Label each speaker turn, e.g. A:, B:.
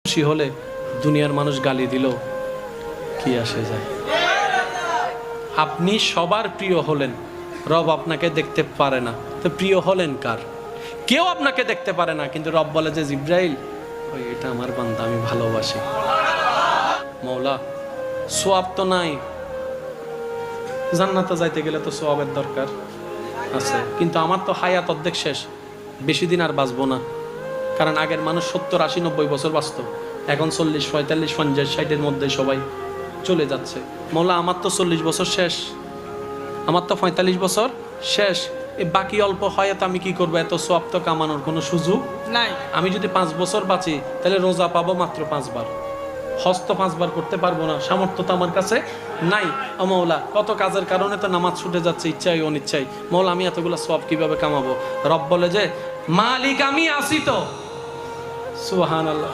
A: খুশি হলে দুনিয়ার মানুষ গালি দিল কি আসে যায়। আপনি সবার প্রিয় হলেন, রব আপনাকে দেখতে পারে না, তো প্রিয় হলেন কার? কেউ আপনাকে দেখতে পারে না, কিন্তু রব বলে যে জিব্রাইল ওই এটা আমার বান্দা, আমি ভালোবাসি। মৌলা সোয়াব তো নাই, জান্নাতে যাইতে গেলে তো সোয়াবের দরকার আছে, কিন্তু আমার তো হায়াত অর্ধেক শেষ, বেশি দিন আর বাঁচবো না। কারণ আগের মানুষ 70, 80, 90 বছর বাঁচত, এখন 40, 45, 50, 60-এর মধ্যে সবাই চলে যাচ্ছে। মৌলা আমার তো 40 বছর শেষ, আমার তো 45 বছর শেষ, এই বাকি অল্প হায়াত আমি কি করবো? এত সোয়াব তো কামানোর কোনো সুযোগ নাই। আমি যদি 5 বছর বাঁচি তাহলে রোজা পাবো মাত্র 5 বার, হজ তো 5 বার করতে পারবো না, সামর্থ্য তো আমার কাছে নাই। ও মৌলা, কত কাজের কারণে তো নামাজ ছুটে যাচ্ছে, ইচ্ছাই অনিচ্ছাই। মৌলা আমি এতগুলো সোয়াব কিভাবে কামাবো? রব বলে যে মালিক আমি আসি তো। সুবহানাল্লাহ।